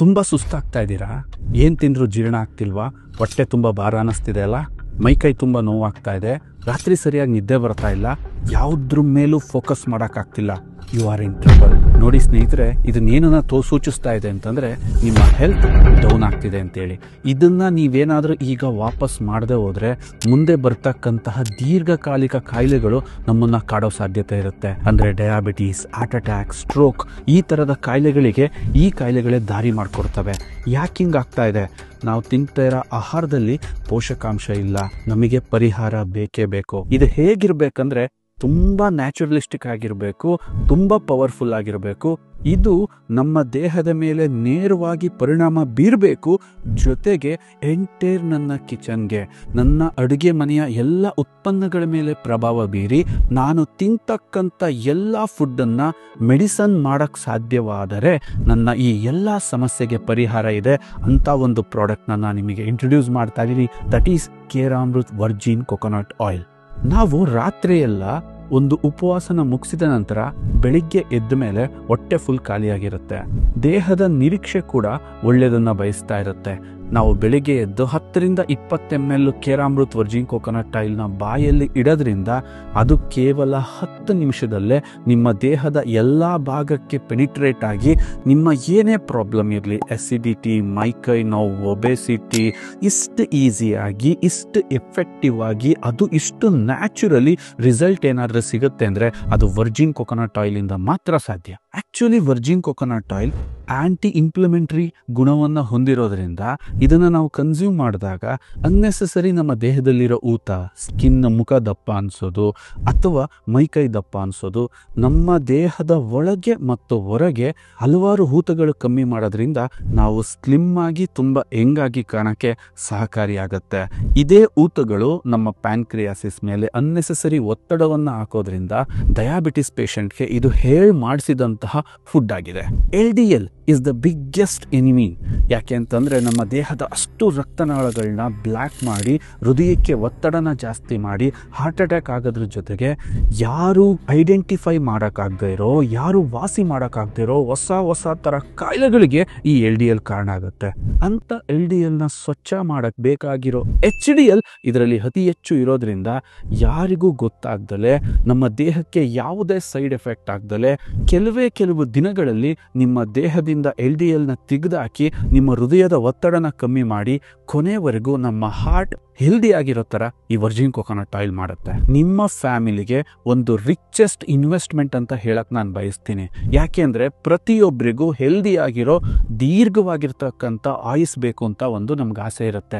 ತುಂಬ ಸುಸ್ತಾಗ್ತಾ ಇದ್ದೀರಾ? ಏನು ತಿಂದರೂ ಜೀರ್ಣ ಆಗ್ತಿಲ್ವಾ? ಹೊಟ್ಟೆ ತುಂಬ ಭಾರ ಅನ್ನಿಸ್ತಿದೆ ಅಲ್ಲ? ಮೈಕೈ ತುಂಬ ನೋವಾಗ್ತಾ ಇದೆ, ರಾತ್ರಿ ಸರಿಯಾಗಿ ನಿದ್ದೆ ಬರ್ತಾ ಇಲ್ಲ, ಯಾವುದ್ರ ಮೇಲೂ ಫೋಕಸ್ ಮಾಡೋಕ್ಕಾಗ್ತಿಲ್ಲ. You are in trouble. ನೋಡಿ ಸ್ನೇಹಿತರೆ, ಇದನ್ನೇನನ್ನ ಸೂಚಿಸ್ತಾ ಇದೆ ಅಂತಂದರೆ ನಿಮ್ಮ ಹೆಲ್ತ್ ಡೌನ್ ಆಗ್ತಿದೆ ಅಂತೇಳಿ. ಇದನ್ನು ನೀವೇನಾದರೂ ಈಗ ವಾಪಸ್ ಮಾಡದೆ ಹೋದರೆ ಮುಂದೆ ಬರ್ತಕ್ಕಂತಹ ದೀರ್ಘಕಾಲಿಕ ಕಾಯಿಲೆಗಳು ನಮ್ಮನ್ನು ಕಾಡೋ ಸಾಧ್ಯತೆ ಇರುತ್ತೆ. ಅಂದರೆ ಡಯಾಬಿಟೀಸ್, ಹಾರ್ಟ್ ಅಟ್ಯಾಕ್, ಸ್ಟ್ರೋಕ್ ಈ ಥರದ ಕಾಯಿಲೆಗಳಿಗೆ ಈ ಕಾಯಿಲೆಗಳೇ ದಾರಿ ಮಾಡಿಕೊಡ್ತವೆ. ಯಾಕೆ ಹಿಂಗಾಗ್ತಾ ಇದೆ? ನಾವು ತಿಂತಾ ಇರೋ ಆಹಾರದಲ್ಲಿ ಪೋಷಕಾಂಶ ಇಲ್ಲ. ನಮಗೆ ಪರಿಹಾರ ಬೇಕೇ ಬೇಕು. ಇದು ಹೇಗಿರ್ಬೇಕಂದ್ರೆ ತುಂಬ ನ್ಯಾಚುರಲಿಸ್ಟಿಕ್ ಆಗಿರಬೇಕು, ತುಂಬ ಪವರ್ಫುಲ್ ಆಗಿರಬೇಕು. ಇದು ನಮ್ಮ ದೇಹದ ಮೇಲೆ ನೇರವಾಗಿ ಪರಿಣಾಮ ಬೀರಬೇಕು. ಜೊತೆಗೆ ಎಂಟೈರ್ ನನ್ನ ಕಿಚನ್ಗೆ, ನನ್ನ ಅಡುಗೆ ಮನೆಯ ಎಲ್ಲ ಉತ್ಪನ್ನಗಳ ಮೇಲೆ ಪ್ರಭಾವ ಬೀರಿ ನಾನು ತಿಂತಕ್ಕಂಥ ಎಲ್ಲ ಫುಡ್ಡನ್ನು ಮೆಡಿಸನ್ ಮಾಡೋಕ್ಕೆ ಸಾಧ್ಯವಾದರೆ ನನ್ನ ಈ ಎಲ್ಲ ಸಮಸ್ಯೆಗೆ ಪರಿಹಾರ ಇದೆ ಅಂತ ಒಂದು ಪ್ರಾಡಕ್ಟ್ನ ನಾನು ನಿಮಗೆ ಇಂಟ್ರೊಡ್ಯೂಸ್ ಮಾಡ್ತಾ ಇದ್ದೀನಿ. That is Keramrut virgin coconut oil. ನಾವು ರಾತ್ರಿಯೆಲ್ಲ ಒಂದು ಉಪವಾಸನ ಮುಗಿಸಿದ ನಂತರ ಬೆಳಿಗ್ಗೆ ಎದ್ದ ಮೇಲೆ ಹೊಟ್ಟೆ ಫುಲ್ ಖಾಲಿಯಾಗಿರುತ್ತೆ. ದೇಹದ ನಿರೀಕ್ಷೆ ಕೂಡ ಒಳ್ಳೆಯದನ್ನು ಬಯಸ್ತಾ ಇರುತ್ತೆ. ನಾವು ಬೆಳಿಗ್ಗೆ ಎದ್ದು 10 to 20 ml ಕೇರಾಮೃತ್ ವರ್ಜಿನ್ ಕೊಕೊನಟ್ ಆಯಿಲ್ನ ಬಾಯಲ್ಲಿ ಇಡೋದ್ರಿಂದ ಅದು ಕೇವಲ 10 ನಿಮಿಷದಲ್ಲೇ ನಿಮ್ಮ ದೇಹದ ಎಲ್ಲ ಭಾಗಕ್ಕೆ ಪೆನಿಟ್ರೇಟ್ ಆಗಿ ನಿಮ್ಮ ಏನೇ ಪ್ರಾಬ್ಲಮ್ ಇರಲಿ, ಎಸಿಡಿಟಿ, ಮೈಕೈ ನೋವು, ಒಬೆಸಿಟಿ, ಇಷ್ಟು ಈಸಿಯಾಗಿ, ಇಷ್ಟು ಎಫೆಕ್ಟಿವ್ ಆಗಿ, ಅದು ಇಷ್ಟು ನ್ಯಾಚುರಲಿ ರಿಸಲ್ಟ್ ಏನಾದರೂ ಸಿಗುತ್ತೆ ಅಂದರೆ ಅದು ವರ್ಜಿನ್ ಕೊಕೊನಟ್ ಆಯಿಲಿಂದ ಮಾತ್ರ ಸಾಧ್ಯ. Actually virgin coconut oil anti inflammatory ಗುಣವನ್ನು ಹೊಂದಿರೋದ್ರಿಂದ ಇದನ್ನು ನಾವು ಕನ್ಸ್ಯೂಮ್ ಮಾಡಿದಾಗ ಅನ್ನೆಸೆಸರಿ ನಮ್ಮ ದೇಹದಲ್ಲಿರೋ ಊತ, ಸ್ಕಿನ್ ಮುಖ ದಪ್ಪ ಅನಿಸೋದು ಅಥವಾ ಮೈಕೈ ದಪ್ಪ ಅನಿಸೋದು, ನಮ್ಮ ದೇಹದ ಒಳಗೆ ಮತ್ತು ಹೊರಗೆ ಹಲವಾರು ಊತಗಳು ಕಮ್ಮಿ ಮಾಡೋದ್ರಿಂದ ನಾವು ಸ್ಲಿಮ್ ಆಗಿ ತುಂಬ ಯಂಗಾಗಿ ಕಾಣೋಕ್ಕೆ ಸಹಕಾರಿಯಾಗತ್ತೆ. ಇದೇ ಊತಗಳು ನಮ್ಮ ಪ್ಯಾನ್ಕ್ರಿಯಾಸಿಸ್ ಮೇಲೆ ಅನ್ನೆಸೆಸರಿ ಒತ್ತಡವನ್ನು ಹಾಕೋದ್ರಿಂದ ಡಯಾಬಿಟಿಸ್ ಪೇಷಂಟ್ಗೆ ಇದು ಹೇಳಿ ಮಾಡಿಸಿದಂತಹ ಫುಡ್ ಆಗಿದೆ. LDL is the biggest enemy. ಯಾಕೆ ಅಂತಂದರೆ ನಮ್ಮ ದೇಹದ ಅಷ್ಟು ರಕ್ತನಾಳಗಳನ್ನ ಬ್ಲ್ಯಾಕ್ ಮಾಡಿ ಹೃದಯಕ್ಕೆ ಒತ್ತಡನ ಜಾಸ್ತಿ ಮಾಡಿ ಹಾರ್ಟ್ ಅಟ್ಯಾಕ್ ಆಗೋದ್ರ ಜೊತೆಗೆ ಯಾರು ಐಡೆಂಟಿಫೈ ಮಾಡೋಕ್ಕಾಗದೇ ಇರೋ, ಯಾರು ವಾಸಿ ಮಾಡೋಕ್ಕಾಗದೇ ಇರೋ ಹೊಸ ಥರ ಕಾಯಿಲೆಗಳಿಗೆ ಈ LDL ಕಾರಣ ಆಗುತ್ತೆ. ಅಂತ LDLನ ಸ್ವಚ್ಛ ಮಾಡೋಕ್ಕೆ ಬೇಕಾಗಿರೋ HDL ಇದರಲ್ಲಿ ಅತಿ ಹೆಚ್ಚು ಇರೋದ್ರಿಂದ ಯಾರಿಗೂ ಗೊತ್ತಾಗ್ದಲೆ, ನಮ್ಮ ದೇಹಕ್ಕೆ ಯಾವುದೇ ಸೈಡ್ ಎಫೆಕ್ಟ್ ಆಗ್ದಲೆ ಕೆಲವು ದಿನಗಳಲ್ಲಿ ನಿಮ್ಮ ದೇಹದಿಂದ LDLನ ತೆಗೆದುಹಾಕಿ ನಿಮ್ಮ ಹೃದಯದ ಒತ್ತಡನ ಕಮ್ಮಿ ಮಾಡಿ ಕೊನೆವರೆಗೂ ನಮ್ಮ ಹಾರ್ಟ್ ಹೆಲ್ದಿ ಆಗಿರೋ ಥರ ಈ ವರ್ಜಿನ್ ಕೊಕೊನಟ್ ಆಯಿಲ್ ಮಾಡುತ್ತೆ. ನಿಮ್ಮ ಫ್ಯಾಮಿಲಿಗೆ ಒಂದು ರಿಚೆಸ್ಟ್ ಇನ್ವೆಸ್ಟ್ಮೆಂಟ್ ಅಂತ ಹೇಳಕ್ ನಾನು ಬಯಸ್ತೀನಿ. ಯಾಕೆ ಅಂದರೆ ಪ್ರತಿಯೊಬ್ಬರಿಗೂ ಹೆಲ್ದಿ ಆಗಿರೋ ದೀರ್ಘವಾಗಿರ್ತಕ್ಕಂಥ ಆಯುಸ್ ಬೇಕು ಅಂತ ಒಂದು ನಮ್ಗೆ ಆಸೆ ಇರುತ್ತೆ.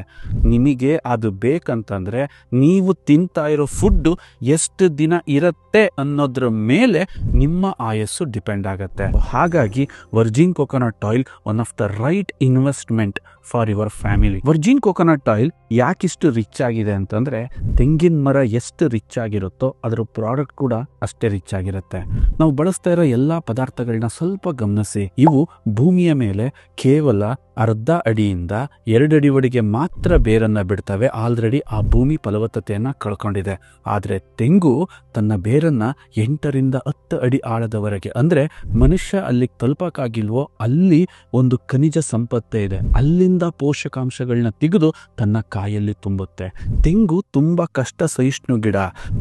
ನಿಮಗೆ ಅದು ಬೇಕಂತಂದರೆ ನೀವು ತಿಂತಾ ಇರೋ ಫುಡ್ಡು ಎಷ್ಟು ದಿನ ಇರುತ್ತೆ ಅನ್ನೋದ್ರ ಮೇಲೆ ನಿಮ್ಮ ಆಯಸ್ಸು ಡಿಪೆಂಡ್ ಆಗುತ್ತೆ. ಹಾಗಾಗಿ virgin coconut oil one of the right investment for your family. Virgin coconut oil ಯಾಕಿಷ್ಟು ರಿಚ್ ಆಗಿದೆ ಅಂತಂದರೆ, ತೆಂಗಿನ ಮರ ಎಷ್ಟು ರಿಚ್ ಆಗಿರುತ್ತೋ ಅದರ ಪ್ರಾಡಕ್ಟ್ ಕೂಡ ಅಷ್ಟೇ ರಿಚ್ ಆಗಿರುತ್ತೆ. ನಾವು ಬಳಸ್ತಾ ಇರೋ ಎಲ್ಲ ಪದಾರ್ಥಗಳನ್ನ ಸ್ವಲ್ಪ ಗಮನಿಸಿ. ಇವು ಭೂಮಿಯ ಮೇಲೆ ಕೇವಲ 1/2 ಅಡಿಯಿಂದ 2 ಅಡಿವರೆಗೆ ಮಾತ್ರ ಬೇರನ್ನು ಬಿಡ್ತವೆ. ಆಲ್ರೆಡಿ ಆ ಭೂಮಿ ಫಲವತ್ತತೆಯನ್ನು ಕಳ್ಕೊಂಡಿದೆ. ಆದರೆ ತೆಂಗು ತನ್ನ ಬೇರನ್ನು 8 ರಿಂದ 10 ಅಡಿ ಆಳದವರೆಗೆ, ಅಂದರೆ ಮನುಷ್ಯ ಅಲ್ಲಿಗೆ ತಲುಪಕ್ಕಾಗಿಲ್ವೋ ಅಲ್ಲಿ ಒಂದು ಖನಿಜ ಸಂಪತ್ತೇ ಇದೆ. ಅಲ್ಲಿಂದ ಪೋಷಕಾಂಶಗಳನ್ನ ತೆಗೆದು ತನ್ನ ಕಾಯಲ್ಲಿ ತುಂಬುತ್ತೆ. ತೆಂಗು ತುಂಬ ಕಷ್ಟ ಸಹಿಷ್ಣು ಗಿಡ.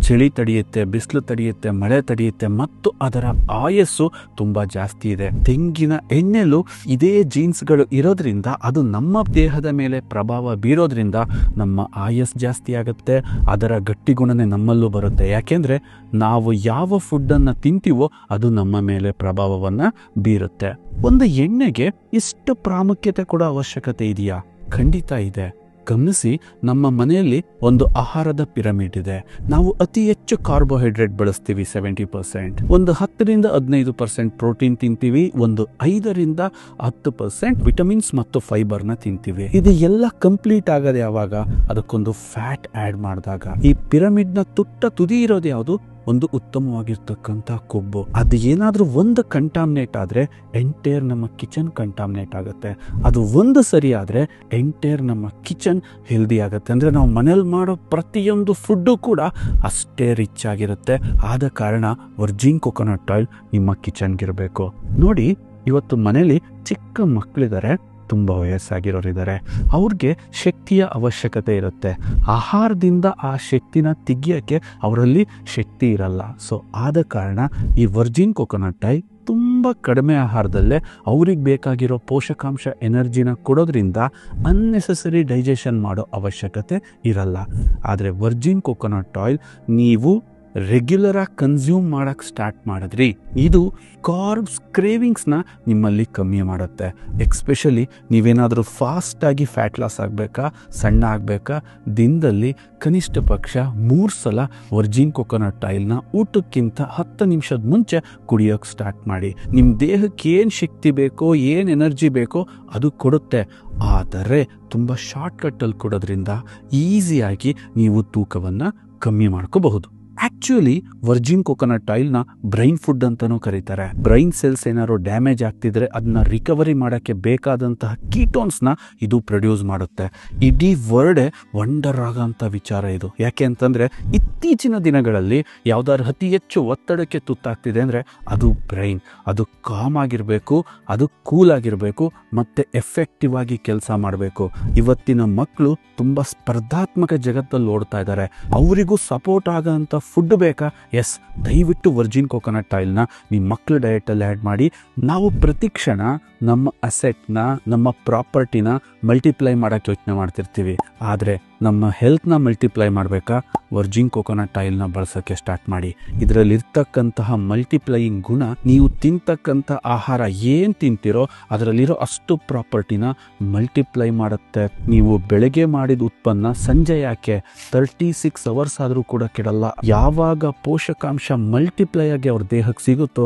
ಚಳಿ ತಡೆಯುತ್ತೆ, ಬಿಸಿಲು ತಡೆಯುತ್ತೆ, ಮಳೆ ತಡೆಯುತ್ತೆ ಮತ್ತು ಅದರ ಆಯಸ್ಸು ತುಂಬ ಜಾಸ್ತಿ ಇದೆ. ತೆಂಗಿನ ಎಣ್ಣೆಲು ಇದೇ ಜೀನ್ಸ್ಗಳು ಇರೋದ್ರಿಂದ ಅದು ನಮ್ಮ ದೇಹದ ಮೇಲೆ ಪ್ರಭಾವ ಬೀರೋದ್ರಿಂದ ನಮ್ಮ ಆಯಸ್ ಜಾಸ್ತಿ ಆಗುತ್ತೆ. ಅದರ ಗಟ್ಟಿಗುಣನೆ ನಮ್ಮಲ್ಲೂ ಬರುತ್ತೆ. ಯಾಕೆಂದರೆ ನಾವು ಯಾವ ಫುಡ್ಡನ್ನು ತಿಂತೀವೋ ಅದು ನಮ್ಮ ಮೇಲೆ ಪ್ರಭಾವವನ್ನು ಬೀರುತ್ತೆ. ಒಂದು ಎಣ್ಣೆಗೆ ಇಷ್ಟು ಪ್ರಾಮುಖ್ಯತೆ ಕೊಡೋ ಅವಶ್ಯಕತೆ ಇದೆಯಾ? ಖಂಡಿತ ಇದೆ. ಗಮನಿಸಿ, ನಮ್ಮ ಮನೆಯಲ್ಲಿ ಒಂದು ಆಹಾರದ ಪಿರಮಿಡ್ ಇದೆ. ನಾವು ಅತಿ ಹೆಚ್ಚು ಕಾರ್ಬೋಹೈಡ್ರೇಟ್ ಬಳಸ್ತೀವಿ 70%, ಒಂದು 10 ರಿಂದ 15% ಪ್ರೋಟೀನ್ ತಿಂತೀವಿ, ಒಂದು 5 ರಿಂದ 10% ವಿಟಮಿನ್ಸ್ ಮತ್ತು ಫೈಬರ್ನ ತಿಂತೀವಿ. ಇದು ಎಲ್ಲ ಕಂಪ್ಲೀಟ್ ಆಗೋದು ಯಾವಾಗ? ಅದಕ್ಕೊಂದು ಫ್ಯಾಟ್ ಆ್ಯಡ್ ಮಾಡಿದಾಗ. ಈ ಪಿರಮಿಡ್ನ ತುದಿ ಇರೋದು ಯಾವುದು? ಒಂದು ಉತ್ತಮವಾಗಿರ್ತಕ್ಕಂಥ ಕೊಬ್ಬು. ಅದು ಏನಾದರೂ ಒಂದು ಕಂಟಾಮಿನೇಟ್ ಆದರೆ ಎಂಟೈರ್ ನಮ್ಮ ಕಿಚನ್ ಕಂಟಾಮಿನೇಟ್ ಆಗುತ್ತೆ. ಅದು ಒಂದು ಸರಿ ಆದರೆ ಎಂಟೈರ್ ನಮ್ಮ ಕಿಚನ್ ಹೆಲ್ದಿ ಆಗುತ್ತೆ. ಅಂದರೆ ನಾವು ಮನೇಲಿ ಮಾಡೋ ಪ್ರತಿಯೊಂದು ಫುಡ್ಡು ಕೂಡ ಅಷ್ಟೇ ರಿಚ್ ಆಗಿರುತ್ತೆ. ಆದ ಕಾರಣ ವರ್ಜಿನ್ ಕೊಕೊನಟ್ ಆಯಿಲ್ ನಿಮ್ಮ ಕಿಚನ್ಗಿರಬೇಕು. ನೋಡಿ, ಇವತ್ತು ಮನೇಲಿ ಚಿಕ್ಕ ಮಕ್ಕಳಿದ್ದಾರೆ, ತುಂಬ ವಯಸ್ಸಾಗಿರೋರಿದ್ದಾರೆ, ಅವ್ರಿಗೆ ಶಕ್ತಿಯ ಅವಶ್ಯಕತೆ ಇರುತ್ತೆ. ಆಹಾರದಿಂದ ಆ ಶಕ್ತಿನ ತೆಗಿಯೋಕ್ಕೆ ಅವರಲ್ಲಿ ಶಕ್ತಿ ಇರಲ್ಲ. ಸೊ ಆದ ಕಾರಣ ಈ ವರ್ಜಿನ್ ಕೊಕೊನಟ್ ಆಯಿಲ್ ತುಂಬ ಕಡಿಮೆ ಆಹಾರದಲ್ಲೇ ಅವ್ರಿಗೆ ಬೇಕಾಗಿರೋ ಪೋಷಕಾಂಶ ಎನರ್ಜಿನ ಕೊಡೋದ್ರಿಂದ ಅನ್ನೆಸೆಸರಿ ಡೈಜೆಷನ್ ಮಾಡೋ ಅವಶ್ಯಕತೆ ಇರಲ್ಲ. ಆದರೆ ವರ್ಜಿನ್ ಕೊಕೊನಟ್ ಆಯಿಲ್ ನೀವು ರೆಗ್ಯುಲರಾಗಿ ಕನ್ಸ್ಯೂಮ್ ಮಾಡೋಕ್ಕೆ ಸ್ಟಾರ್ಟ್ ಮಾಡಿದ್ರಿ, ಇದು ಕಾರ್ಬ್ಸ್ ಕ್ರೇವಿಂಗ್ಸ್ನ ನಿಮ್ಮಲ್ಲಿ ಕಮ್ಮಿ ಮಾಡುತ್ತೆ. ಎಕ್ಸ್ಪೆಷಲಿ ನೀವೇನಾದರೂ ಫಾಸ್ಟಾಗಿ ಫ್ಯಾಟ್ ಲಾಸ್ ಆಗಬೇಕಾ, ಸಣ್ಣ ಆಗಬೇಕಾ, ದಿನದಲ್ಲಿ ಕನಿಷ್ಠ ಪಕ್ಷ 3 ಸಲ ವರ್ಜಿನ್ ಕೊಕೊನಟ್ ಆಯಿಲ್ನ ಊಟಕ್ಕಿಂತ 10 ನಿಮಿಷದ ಮುಂಚೆ ಕುಡಿಯೋಕ್ಕೆ ಸ್ಟಾರ್ಟ್ ಮಾಡಿ. ನಿಮ್ಮ ದೇಹಕ್ಕೆ ಏನು ಶಕ್ತಿ ಬೇಕೋ, ಏನು ಎನರ್ಜಿ ಬೇಕೋ ಅದು ಕೊಡುತ್ತೆ. ಆದರೆ ತುಂಬ ಶಾರ್ಟ್ಕಟ್ಟಲ್ಲಿ ಕೊಡೋದ್ರಿಂದ ಈಸಿಯಾಗಿ ನೀವು ತೂಕವನ್ನು ಕಮ್ಮಿ ಮಾಡ್ಕೋಬಹುದು. ಆ್ಯಕ್ಚುಲಿ ವರ್ಜಿನ್ ಕೊಕೊನಟ್ ಆಯಿಲ್ನ ಬ್ರೈನ್ ಫುಡ್ ಅಂತಲೂ ಕರೀತಾರೆ. ಬ್ರೈನ್ ಸೆಲ್ಸ್ ಏನಾದ್ರು ಡ್ಯಾಮೇಜ್ ಆಗ್ತಿದ್ರೆ ಅದನ್ನ ರಿಕವರಿ ಮಾಡೋಕ್ಕೆ ಬೇಕಾದಂತಹ ಕೀಟೋನ್ಸ್ನ ಇದು ಪ್ರೊಡ್ಯೂಸ್ ಮಾಡುತ್ತೆ. ಇಡೀ ವರ್ಲ್ಡೇ ವಂಡರ್ ಆಗೋಂಥ ವಿಚಾರ ಇದು. ಯಾಕೆ ಅಂತಂದರೆ ಇತ್ತೀಚಿನ ದಿನಗಳಲ್ಲಿ ಯಾವ್ದಾದ್ರು ಅತಿ ಹೆಚ್ಚು ಒತ್ತಡಕ್ಕೆ ತುತ್ತಾಗ್ತಿದೆ ಅಂದರೆ ಅದು ಬ್ರೈನ್. ಅದು ಕಾಮ್ ಆಗಿರಬೇಕು, ಅದು ಕೂಲ್ ಆಗಿರಬೇಕು ಮತ್ತು ಎಫೆಕ್ಟಿವ್ ಆಗಿ ಕೆಲಸ ಮಾಡಬೇಕು. ಇವತ್ತಿನ ಮಕ್ಕಳು ತುಂಬ ಸ್ಪರ್ಧಾತ್ಮಕ ಜಗತ್ತಲ್ಲಿ ಓಡ್ತಾ ಇದ್ದಾರೆ. ಅವರಿಗೂ ಸಪೋರ್ಟ್ ಆಗೋಂಥ ಫುಡ್ ಬೇಕಾ? ಎಸ್, ದಯವಿಟ್ಟು ವರ್ಜಿನ್ ಕೊಕೊನಟ್ ಆಯಿಲ್ನ ನಿಮ್ಮ ಮಕ್ಕಳ ಡಯಟಲ್ಲಿ ಆ್ಯಡ್ ಮಾಡಿ. ನಾವು ಪ್ರತಿ ಕ್ಷಣ ನಮ್ಮ ಅಸೆಟ್ನ, ನಮ್ಮ ಪ್ರಾಪರ್ಟಿನ ಮಲ್ಟಿಪ್ಲೈ ಮಾಡೋಕ್ಕೆ ಯೋಚನೆ ಮಾಡ್ತಿರ್ತೀವಿ. ಆದರೆ ನಮ್ಮ ಹೆಲ್ತ್ನ ಮಲ್ಟಿಪ್ಲೈ ಮಾಡಬೇಕಾ? ವರ್ಜಿನ್ ಕೊಕೊನಟ್ ಆಯಿಲ್ನ ಬಳಸೋಕ್ಕೆ ಸ್ಟಾರ್ಟ್ ಮಾಡಿ. ಇದರಲ್ಲಿರ್ತಕ್ಕಂತಹ ಮಲ್ಟಿಪ್ಲೈಯಿಂಗ್ ಗುಣ ನೀವು ತಿಂತಕ್ಕಂಥ ಆಹಾರ ಏನು ತಿಂತೀರೋ ಅದರಲ್ಲಿರೋ ಅಷ್ಟು ಪ್ರಾಪರ್ಟಿನ ಮಲ್ಟಿಪ್ಲೈ ಮಾಡುತ್ತೆ. ನೀವು ಬೆಳಗ್ಗೆ ಮಾಡಿದ ಉತ್ಪನ್ನ ಸಂಜೆ ಯಾಕೆ 36 ಅವರ್ಸ್ ಆದರೂ ಕೂಡ ಕೆಡಲ್ಲ. ಯಾವಾಗ ಪೋಷಕಾಂಶ ಮಲ್ಟಿಪ್ಲೈ ಆಗಿ ಅವ್ರ ದೇಹಕ್ಕೆ ಸಿಗುತ್ತೋ